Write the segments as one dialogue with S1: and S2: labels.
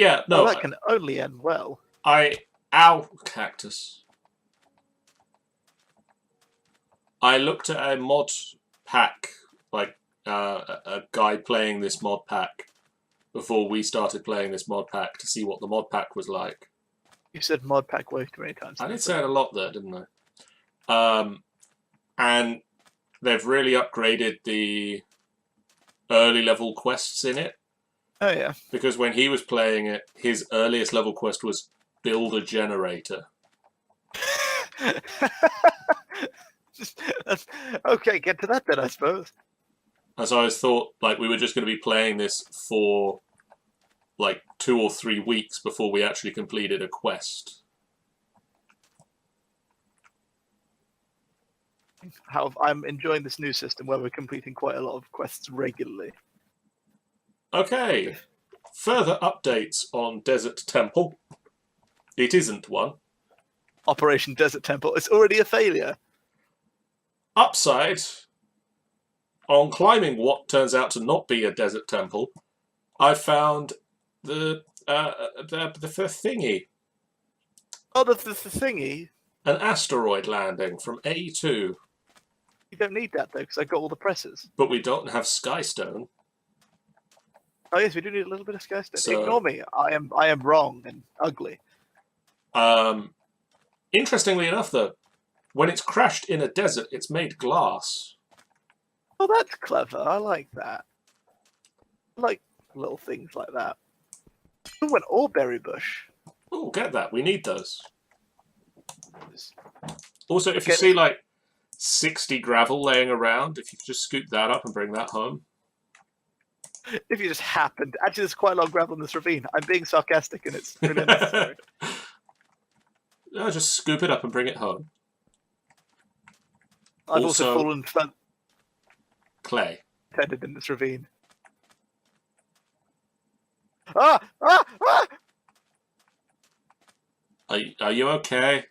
S1: yeah, no.
S2: Oh, that can only end well.
S1: Ow, cactus. I looked at a mod pack, like a guy playing this mod pack before we started playing this mod pack to see what the mod pack was like.
S2: You said mod pack way too many times.
S1: I did say it a lot there, didn't I? And they've really upgraded the early level quests in it.
S2: Oh yeah.
S1: Because when he was playing it, his earliest level quest was build a generator.
S2: Okay, get to that then, I suppose.
S1: As I thought, like, we were just going to be playing this for like 2 or 3 weeks before we actually completed a quest.
S2: I'm enjoying this new system where we're completing quite a lot of quests regularly.
S1: Okay, further updates on Desert Temple. It isn't one.
S2: Operation Desert Temple. It's already a failure.
S1: Upside, on climbing what turns out to not be a desert temple, I found the thingy.
S2: Oh, the thingy.
S1: An asteroid landing from A2.
S2: You don't need that though, because I got all the presses.
S1: But we don't have Skystone.
S2: Oh yes, we do need a little bit of skystone.
S1: So,
S2: ignore me. I am wrong and ugly.
S1: Interestingly enough, though, when it's crashed in a desert, it's made glass.
S2: Oh, that's clever. I like that. I like little things like that. Ooh, an oreberry bush.
S1: Oh, get that. We need those. Also, if you see, like, 60 gravel laying around, if you could just scoop that up and bring that home.
S2: If you just happened... Actually, there's quite a lot of gravel in this ravine. I'm being sarcastic, and it's really unnecessary.
S1: No, just scoop it up and bring it home.
S2: I've also fallen...
S1: Clay.
S2: Tended in this ravine. Ah! Ah! Ah!
S1: Are you okay?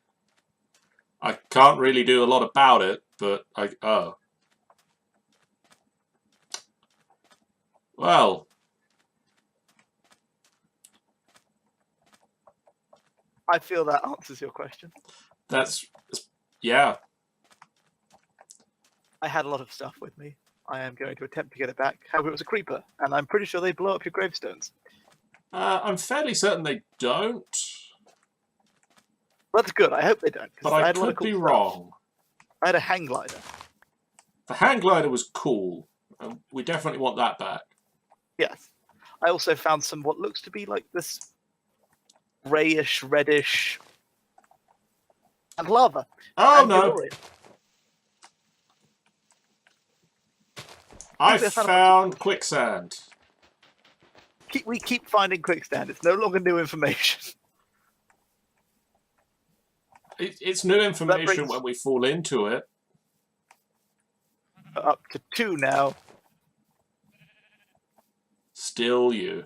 S1: I can't really do a lot about it, but oh. Well.
S2: I feel that answers your question.
S1: Yeah.
S2: I had a lot of stuff with me. I am going to attempt to get it back. However, it was a creeper, and I'm pretty sure they blow up your gravestones.
S1: I'm fairly certain they don't.
S2: That's good. I hope they don't.
S1: But I could be wrong.
S2: I had a hang glider.
S1: The hang glider was cool. We definitely want that back.
S2: Yes. I also found some what looks to be like this greyish, reddish, and lava.
S1: Oh,
S2: and
S1: no. I found quicksand.
S2: We keep finding quicksand. It's no longer new information.
S1: It's new information when we fall into it.
S2: Up to 2 now.
S1: Still you.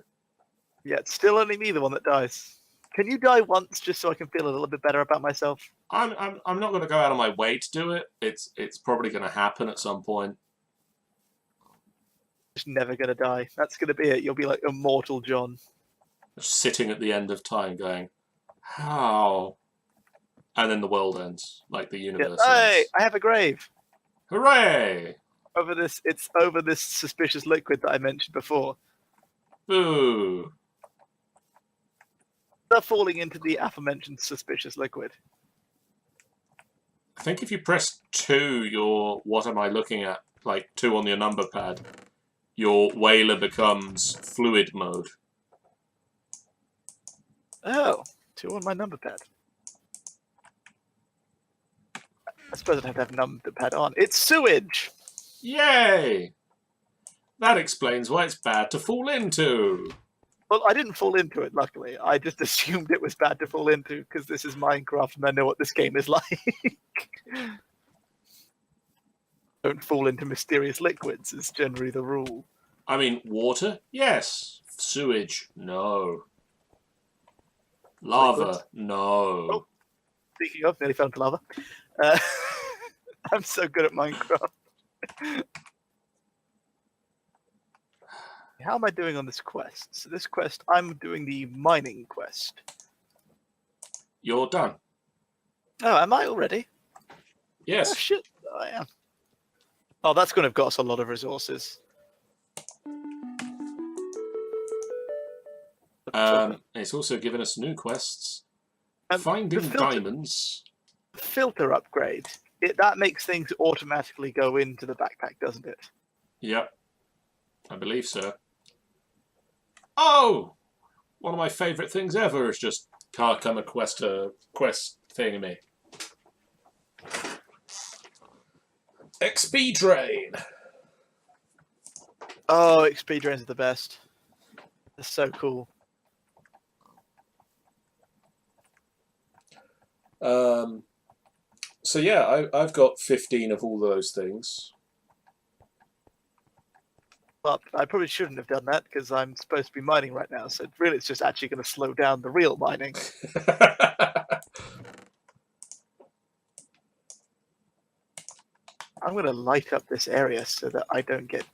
S2: Yeah, it's still only me, the one that dies. Can you die once just so I can feel a little bit better about myself?
S1: I'm not going to go out of my way to do it. It's probably going to happen at some point.
S2: Just never going to die. That's going to be it. You'll be like immortal John.
S1: Just sitting at the end of time going, how? And then the world ends, like the universe ends.
S2: Hey, I have a grave.
S1: Hooray!
S2: It's over this suspicious liquid that I mentioned before.
S1: Boo!
S2: They're falling into the aforementioned suspicious liquid.
S1: I think if you press 2, your what am I looking at? Like 2 on your number pad, your whaler becomes fluid mode.
S2: Oh, 2 on my number pad. I suppose I'd have to have number pad on. It's sewage!
S1: Yay! That explains why it's bad to fall into.
S2: Well, I didn't fall into it, luckily. I just assumed it was bad to fall into, because this is Minecraft and I know what this game is like. Don't fall into mysterious liquids is generally the rule.
S1: I mean, water? Yes. Sewage? No. Lava?
S2: Liquids?
S1: No.
S2: Oh, speaking of, nearly fell into lava. I'm so good at Minecraft. How am I doing on this quest? So this quest, I'm doing the mining quest.
S1: You're done.
S2: Oh, am I already?
S1: Yes.
S2: Oh shit, I am. Oh, that's going to have got us a lot of resources.
S1: It's also given us new quests.
S2: The
S1: Finding diamonds.
S2: filter upgrade. That makes things automatically go into the backpack, doesn't it?
S1: Yep. I believe so. Oh! One of my favourite things ever is just come a quest thing me. XP drain.
S2: Oh, XP drains are the best. They're so cool.
S1: So yeah, I've got 15 of all those things.
S2: Well, I probably shouldn't have done that because I'm supposed to be mining right now. So really, it's just actually going to slow down the real mining. I'm going to light up this area so that I don't get.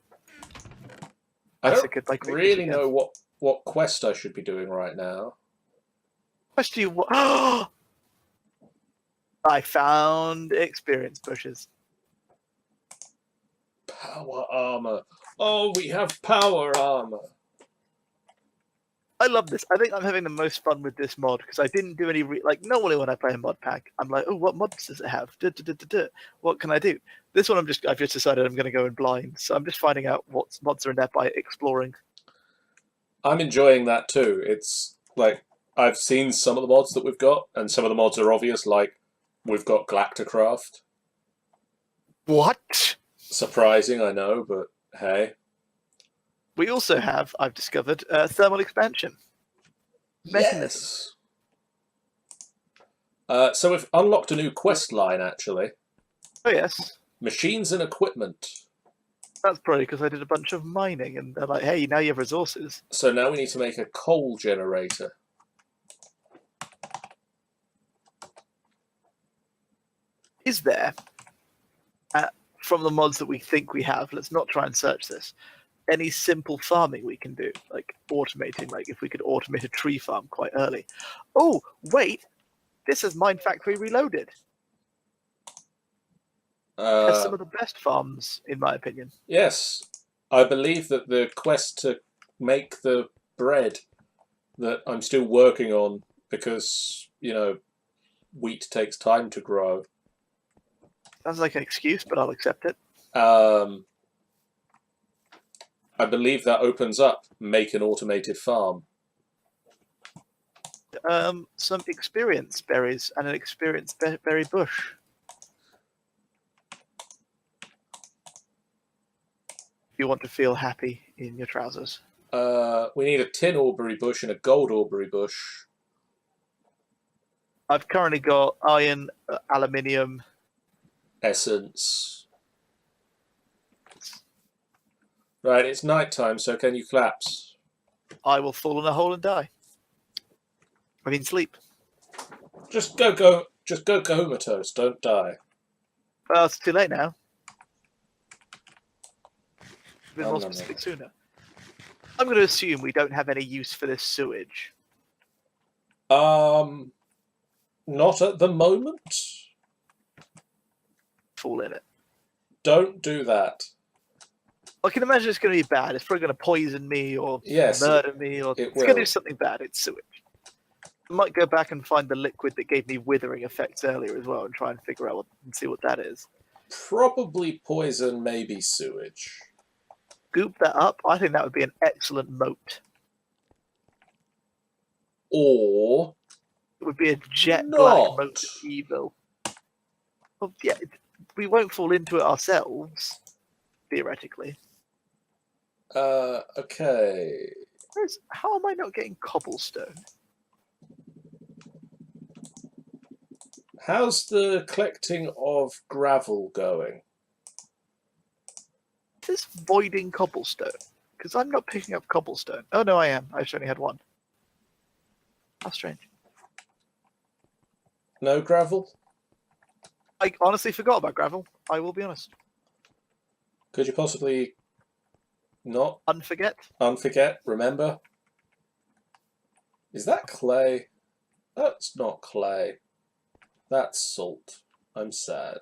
S1: I don't really know what quest I should be doing right now.
S2: Quest you what? I found experience bushes.
S1: Power armor. Oh, we have power armor.
S2: I love this. I think I'm having the most fun with this mod because I didn't do any normally when I play a mod pack, I'm like, oh, what mods does it have? What can I do? This one, I've just decided I'm going to go in blind, so I'm just finding out what mods are in there by exploring.
S1: I'm enjoying that too. It's like I've seen some of the mods that we've got, and some of the mods are obvious. Like we've got Galacticraft.
S2: What?
S1: Surprising, I know, but hey.
S2: We also have, I've discovered, thermal expansion. Mechanism.
S1: Yes. So we've unlocked a new quest line, actually.
S2: Oh, yes.
S1: Machines and equipment.
S2: That's probably because I did a bunch of mining, and they're like, hey, now you have resources.
S1: So now we need to make a coal generator.
S2: Is there, from the mods that we think we have, let's not try and search this, any simple farming we can do, like automating, like if we could automate a tree farm quite early. Oh, wait, this is Mine Factory Reloaded. Has some of the best farms, in my opinion.
S1: Yes, I believe that the quest to make the bread that I'm still working on, because, you know, wheat takes time to grow.
S2: Sounds like an excuse, but I'll accept it.
S1: I believe that opens up make an automated farm.
S2: Some experience berries and an experience berry bush. If you want to feel happy in your trousers.
S1: We need a tin auberry bush and a gold auberry bush.
S2: I've currently got iron, aluminium,
S1: essence. Right, it's night time, so can you collapse?
S2: I will fall in a hole and die. I mean, sleep.
S1: Just go comatose. Don't die.
S2: Well, it's too late now. Been more specific sooner. I'm going to assume we don't have any use for this sewage.
S1: Not at the moment.
S2: Fall in it.
S1: Don't do that.
S2: I can imagine it's going to be bad. It's probably going to poison me or murder me, or it's going to do something bad. It's sewage. I might go back and find the liquid that gave me withering effects earlier as well, and try and figure out and see what that is.
S1: Probably poison, maybe sewage.
S2: Scoop that up. I think that would be an excellent moat.
S1: Or
S2: it would be a jet black moat of evil. Well, yeah, we won't fall into it ourselves, theoretically.
S1: Okay.
S2: How am I not getting cobblestone?
S1: How's the collecting of gravel going?
S2: Is this voiding cobblestone? Because I'm not picking up cobblestone. Oh, no, I am. I just only had one. How strange.
S1: No gravel?
S2: I honestly forgot about gravel. I will be honest.
S1: Could you possibly Not
S2: Unforget?
S1: unforget, remember? Is that clay? That's not clay. That's salt. I'm sad.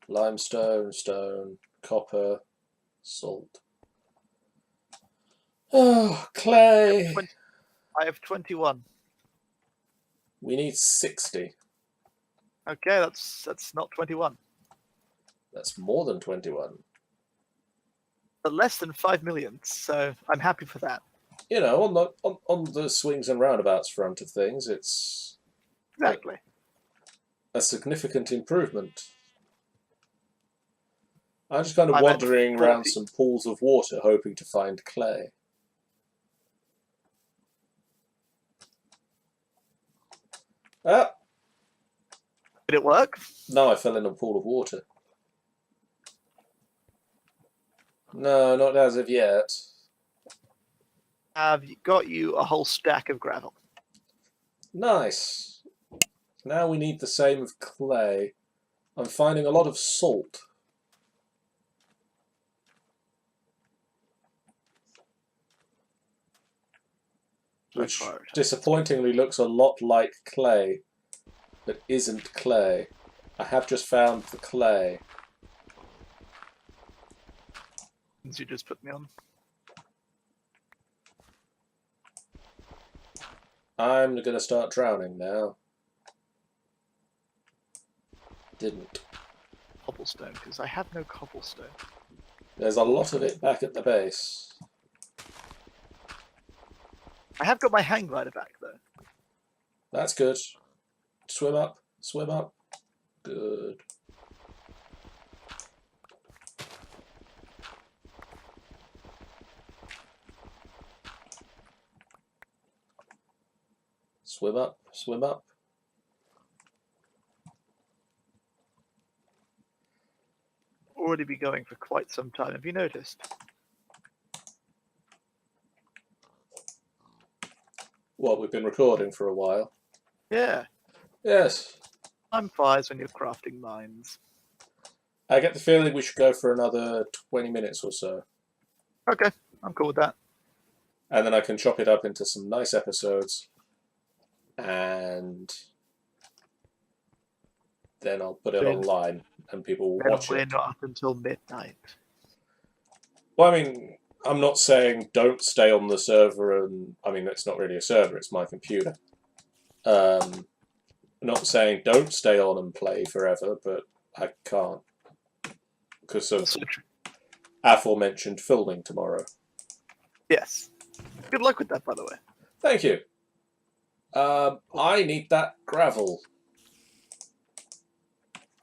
S1: Limestone, stone, copper, salt. Oh, clay.
S2: I have 21.
S1: We need 60.
S2: Okay, that's not 21.
S1: That's more than 21.
S2: But less than 5 million, so I'm happy for that.
S1: You know, on the swings and roundabouts front of things, it's
S2: Exactly.
S1: a significant improvement. I'm just kind of
S2: I'm at
S1: wandering
S2: 40.
S1: around some pools of water, hoping to find clay. Ah,
S2: Did it work?
S1: no, I fell in a pool of water. No, not as of yet.
S2: Have got you a whole stack of gravel.
S1: Nice. Now we need the same of clay. I'm finding a lot of salt. Which disappointingly looks a lot like clay, but isn't clay. I have just found the clay.
S2: You just put me on.
S1: I'm going to start drowning now. Didn't.
S2: Cobblestone, because I have no cobblestone.
S1: There's a lot of it back at the base.
S2: I have got my hang glider back, though.
S1: That's good. Swim up. Swim up. Good. Swim up. Swim up.
S2: Already be going for quite some time. Have you noticed?
S1: What, we've been recording for a while?
S2: Yeah.
S1: Yes.
S2: Time flies when you're crafting mines.
S1: I get the feeling we should go for another 20 minutes or so.
S2: Okay, I'm cool with that.
S1: And then I can chop it up into some nice episodes. And then I'll put it online and people will watch
S2: We're
S1: it.
S2: not up until midnight.
S1: Well, I mean, I'm not saying don't stay on the server and... I mean, it's not really a server, it's my computer. I'm not saying don't stay on and play forever, but I can't. Because of aforementioned filming tomorrow.
S2: Yes. Good luck with that, by the way.
S1: Thank you. I need that gravel.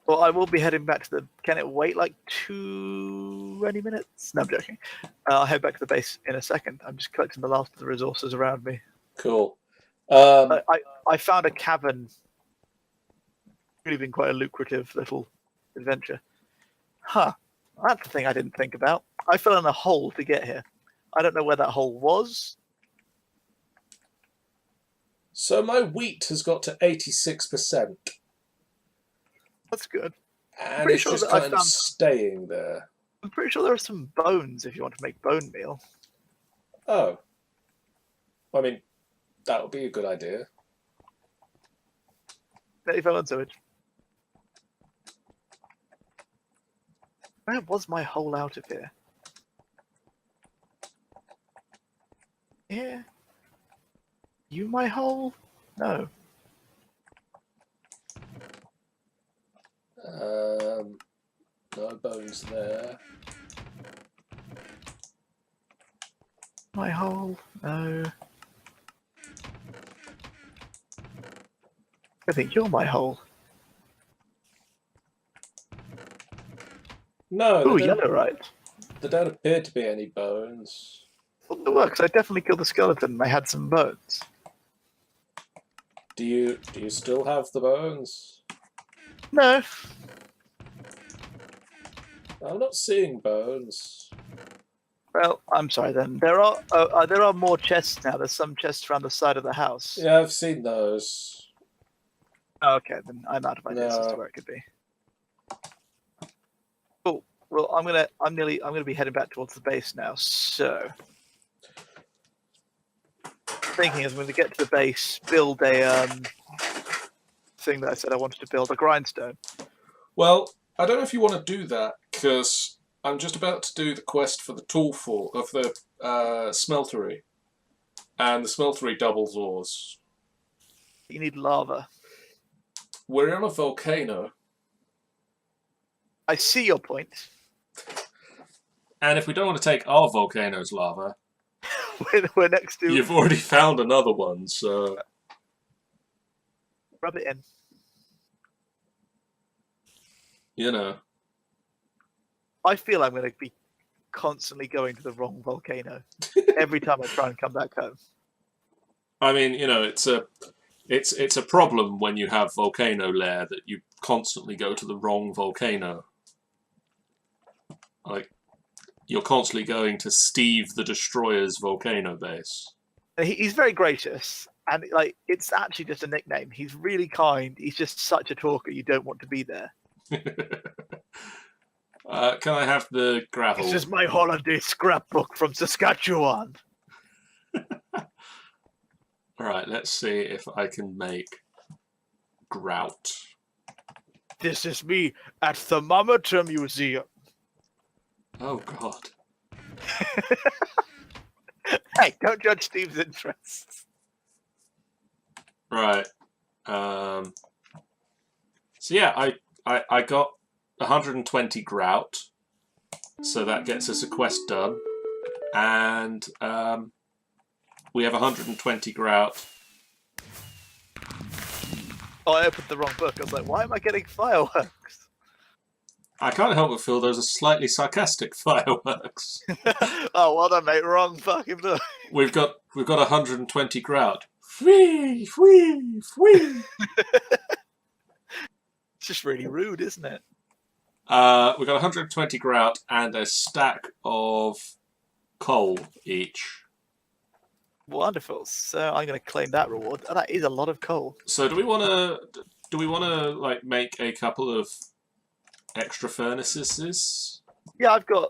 S2: Well, I will be heading back to the... Can it wait like 20 minutes? No, I'm joking. I'll head back to the base in a second. I'm just collecting the last of the resources around me.
S1: Cool.
S2: I found a cavern. Really been quite a lucrative little adventure. Huh. That's the thing I didn't think about. I fell in a hole to get here. I don't know where that hole was.
S1: So my wheat has got to 86%.
S2: That's good.
S1: And it's just kind of staying there.
S2: I'm pretty sure there are some bones if you want to make bone meal.
S1: Oh. I mean, that would be a good idea.
S2: Yeah, you fell into it. Where was my hole out of here? Yeah. You my hole? No.
S1: No bones there.
S2: My hole? No. I think you're my hole.
S1: No,
S2: Oh, yellow, right.
S1: There don't appear to be any bones.
S2: Well, it works. I definitely killed the skeleton and I had some bones.
S1: Do you still have the bones?
S2: No.
S1: I'm not seeing bones.
S2: Well, I'm sorry then. There are more chests now. There's some chests around the side of the house.
S1: Yeah, I've seen those.
S2: Okay, then I'm out of ideas as to where it could be. Well, I'm gonna be heading back towards the base now. So, thinking is I'm going to get to the base, build a thing that I said I wanted to build, a grindstone.
S1: Well, I don't know if you want to do that, because I'm just about to do the quest for the tool for of the Smeltery. And the Smeltery doubles ores.
S2: You need lava.
S1: We're on a volcano.
S2: I see your point.
S1: And if we don't want to take our volcano's lava,
S2: We're next to.
S1: you've already found another one, so.
S2: Rub it in.
S1: You know.
S2: I feel I'm going to be constantly going to the wrong volcano every time I try and come back home.
S1: I mean, you know, it's a problem when you have volcano lair that you constantly go to the wrong volcano. Like, you're constantly going to Steve the Destroyer's volcano base.
S2: He's very gracious, and like it's actually just a nickname. He's really kind. He's just such a talker. You don't want to be there.
S1: Can I have the gravel?
S2: This is my holiday scrapbook from Saskatchewan.
S1: Alright, let's see if I can make grout.
S2: This is me at Thermometer Museum.
S1: Oh god.
S2: Hey, don't judge Steve's interests.
S1: Right. So yeah, I got 120 grout, so that gets us a quest done, and we have 120 grout.
S2: Oh, I opened the wrong book. I was like, why am I getting fireworks?
S1: I can't help but feel those are slightly sarcastic fireworks.
S2: Oh, well done, mate. Wrong fucking book.
S1: We've got 120 grout. Whee, whee, whee.
S2: It's just really rude, isn't it?
S1: We've got 120 grout and a stack of coal each.
S2: Wonderful. So I'm going to claim that reward. Oh, that is a lot of coal.
S1: So do we want to like make a couple of extra furnaces?
S2: Yeah, I've got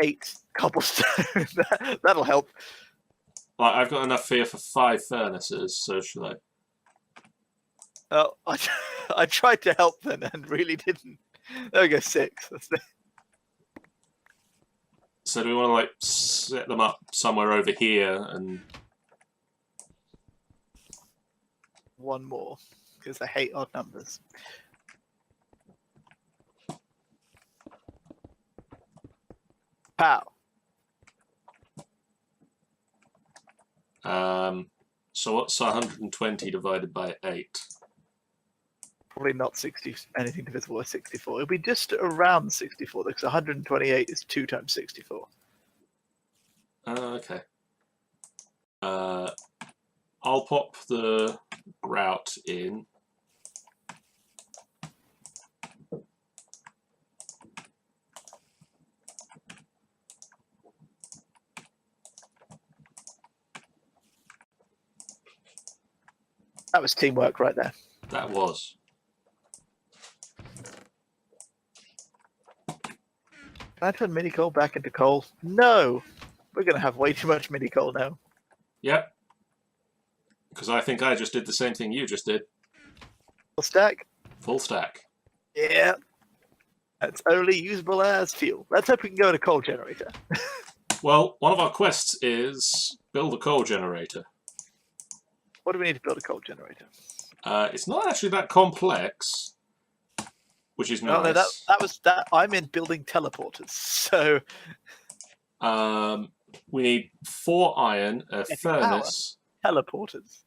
S2: 8 cobblestone. That'll help.
S1: Like, I've got enough here for 5 furnaces, so should I?
S2: Oh, I tried to help then and really didn't. There we go, 6. That's it.
S1: So do we want to like set them up somewhere over here and
S2: 1 more, because I hate odd numbers. Pow.
S1: So what's 120 divided by 8?
S2: Probably not 60, anything divisible by 64. It'll be just around 64, because 128 is 2 times 64.
S1: Okay. I'll pop the grout in.
S2: That was teamwork right there.
S1: That was.
S2: Can I turn mini coal back into coal? No! We're going to have way too much mini coal now.
S1: Yep. Because I think I just did the same thing you just did.
S2: Full stack?
S1: Full stack.
S2: Yeah. That's only usable as fuel. Let's hope we can go in a coal generator.
S1: Well, one of our quests is build a coal generator.
S2: What do we need to build a coal generator?
S1: It's not actually that complex, which is nice.
S2: Oh, no, that was that. I'm in building teleporters, so
S1: we need 4 iron, a furnace,
S2: teleporters,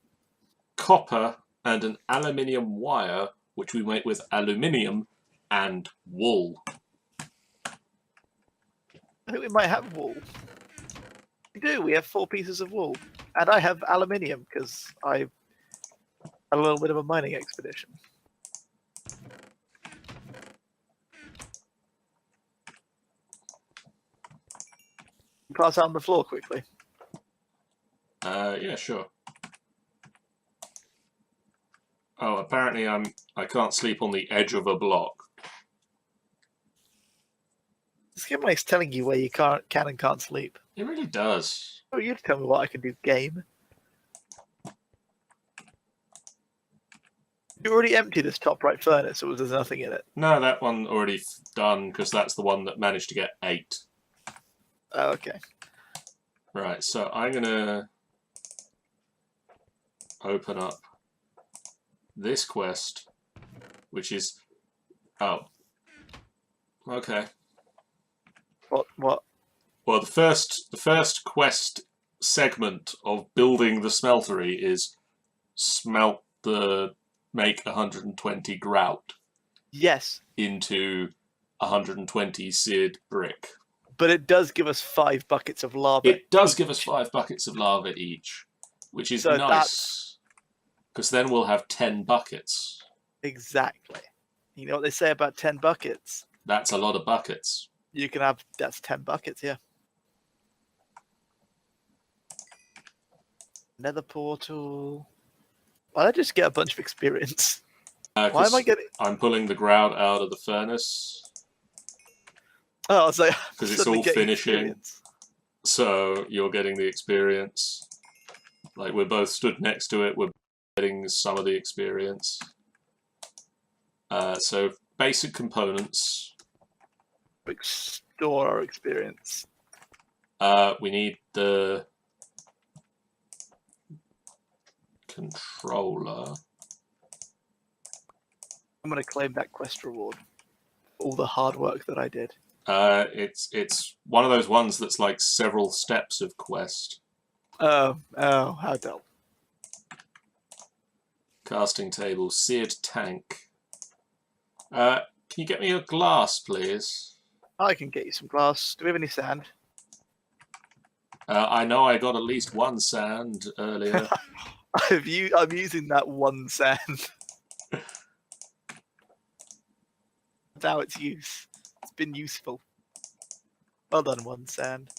S1: copper, and an aluminium wire, which we make with aluminium and wool.
S2: I think we might have wool. We do. We have 4 pieces of wool, and I have aluminium because I had a little bit of a mining expedition. Pass out on the floor quickly.
S1: Yeah, sure. Oh, apparently I can't sleep on the edge of a block.
S2: game likes telling you where you can and can't sleep.
S1: It really does.
S2: Oh, you tell me what I can do, game. You already emptied this top right furnace, or was there nothing in it?
S1: No, that one already done, because that's the one that managed to get 8.
S2: Oh, okay.
S1: Right, so I'm going to open up this quest, which is... Oh. Okay.
S2: What?
S1: Well, the first quest segment of building the smeltery is make 120 grout.
S2: Yes.
S1: Into 120 seared brick.
S2: But it does give us 5 buckets of lava.
S1: It does give us 5 buckets of lava each, which is
S2: So
S1: nice. Because then we'll have 10 buckets.
S2: Exactly. You know what they say about 10 buckets?
S1: That's a lot of buckets.
S2: You can have, that's 10 buckets, yeah. Nether portal. Why don't I just get a bunch of experience? Why am I getting...
S1: I'm pulling the grout out of the furnace.
S2: Oh, I was like...
S1: Because it's all finishing. Experience. So you're getting the experience. Like, we're both stood next to it. We're getting some of the experience. So, basic components.
S2: Store our experience.
S1: We need the controller.
S2: I'm going to claim that quest reward. All the hard work that I did.
S1: It's one of those ones that's like several steps of quest.
S2: Oh, how dull.
S1: Casting table, seared tank. Can you get me a glass, please?
S2: I can get you some glass. Do we have any sand?
S1: I know I got at least 1 sand earlier.
S2: I'm using that 1 sand. Now its use. It's been useful. Well done, 1 sand.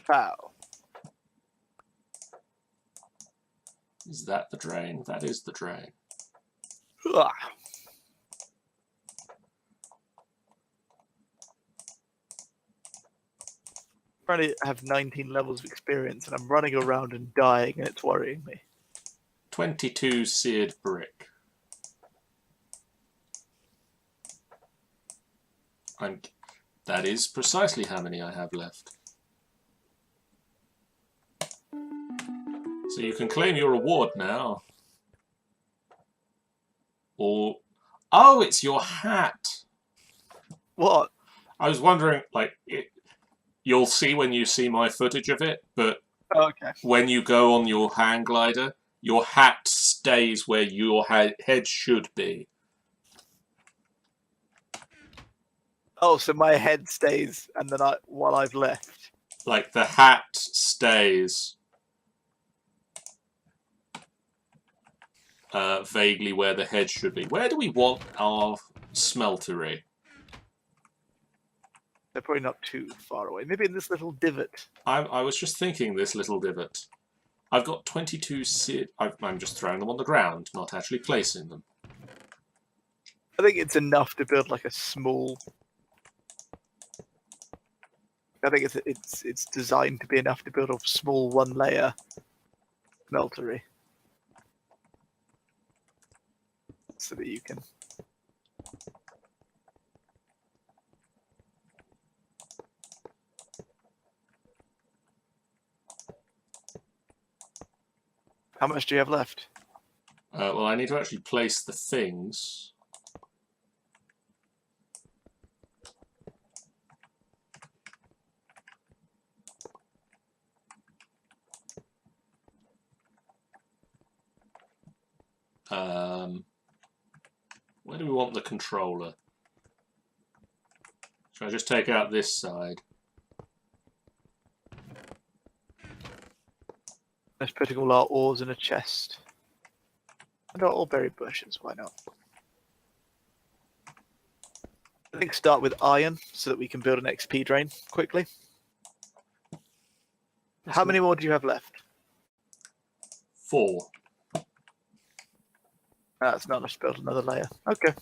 S2: Wow.
S1: Is that the drain? That is the drain.
S2: Ugh. I already have 19 levels of experience and I'm running around and dying and it's worrying me.
S1: 22 seared brick. That is precisely how many I have left. So you can claim your reward now. Or... Oh, it's your hat!
S2: What?
S1: I was wondering, like, you'll see when you see my footage of it, but
S2: okay.
S1: When you go on your hang glider, your hat stays where your head should be.
S2: Oh, so my head stays, and then while I've left.
S1: Like, the hat stays vaguely where the head should be. Where do we want our smeltery?
S2: They're probably not too far away. Maybe in this little divot.
S1: I was just thinking this little divot. I've got 22 I'm just throwing them on the ground, not actually placing them.
S2: I think it's enough to build like a small... I think it's designed to be enough to build a small 1-layer smeltery. So that you can... How much do you have left?
S1: Well, I need to actually place the things. Where do we want the controller? Should I just take out this side?
S2: Let's put all our ores in a chest. And all berry bushes, why not? I think start with iron so that we can build an XP drain quickly. How many more do you have left?
S1: 4.
S2: That's not enough to build another layer. Okay.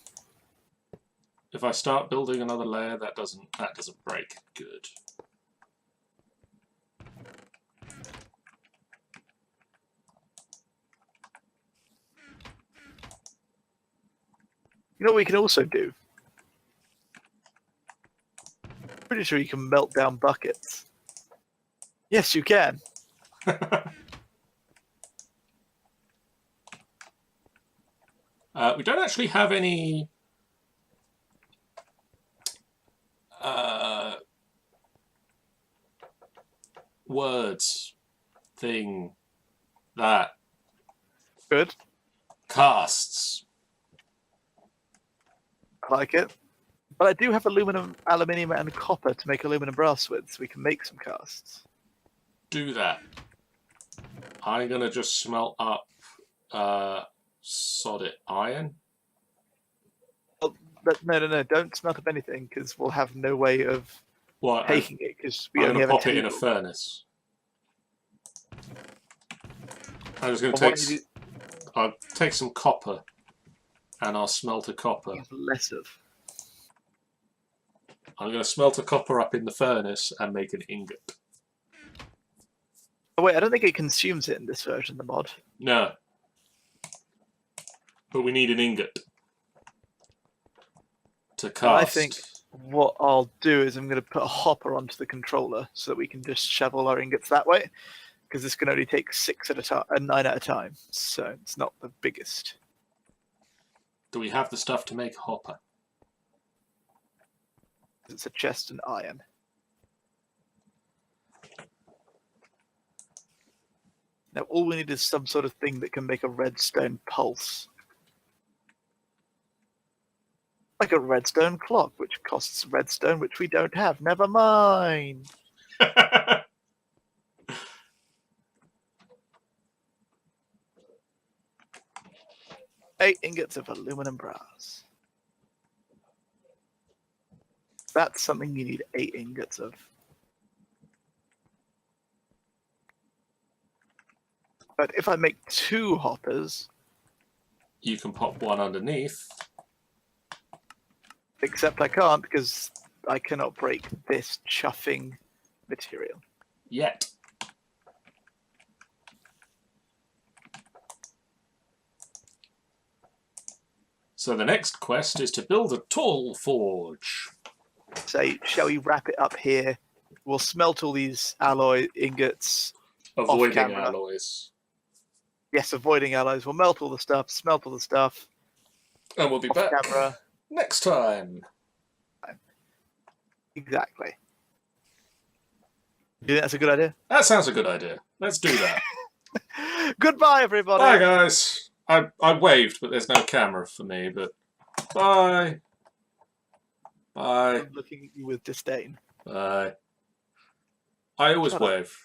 S1: if I start building another layer, that doesn't break. Good.
S2: You know what we can also do? Pretty sure you can melt down buckets. Yes, you can.
S1: We don't actually have any words, thing, that,
S2: Good.
S1: casts.
S2: I like it. But I do have aluminum, aluminium, and copper to make aluminum brass with, so we can make some casts.
S1: Do that. I'm gonna just smelt up solid iron.
S2: Oh, but no, don't smelt up anything, because we'll have no way of
S1: What?
S2: taking it, because we
S1: I'm
S2: only
S1: gonna
S2: have
S1: pop it in a
S2: table.
S1: furnace. I'm just gonna
S2: But why
S1: take.
S2: don't you
S1: I'll take some copper, and I'll smelt a copper.
S2: use less of?
S1: I'm gonna smelt a copper up in the furnace and make an ingot.
S2: Oh wait, I don't think it consumes it in this version of the mod.
S1: No. But we need an ingot to cast.
S2: Well, I think what I'll do is I'm going to put a hopper onto the controller so that we can just shovel our ingots that way, because this can only take 6 at a time, 9 at a time, so it's not the biggest.
S1: Do we have the stuff to make a hopper?
S2: It's a chest and iron. Now all we need is some sort of thing that can make a redstone pulse. Like a redstone clock, which costs redstone, which we don't have. Never mind. 8 ingots of aluminum brass. That's something you need 8 ingots of. But if I make 2 hoppers,
S1: You can pop one underneath.
S2: except I can't because I cannot break this chuffing material.
S1: Yet. So the next quest is to build a tool forge.
S2: So shall we wrap it up here? We'll smelt all these alloy ingots.
S1: Avoiding
S2: camera.
S1: alloys.
S2: Yes, avoiding alloys. We'll melt all the stuff, smelt all the stuff.
S1: And we'll be
S2: Off
S1: back
S2: camera.
S1: next time.
S2: Exactly. You think that's a good idea?
S1: That sounds a good idea. Let's do that.
S2: Goodbye, everybody.
S1: Bye, guys. I waved, but there's no camera for me, but bye. Bye.
S2: I'm looking at you with disdain.
S1: Bye. I always
S2: Shut up.
S1: wave.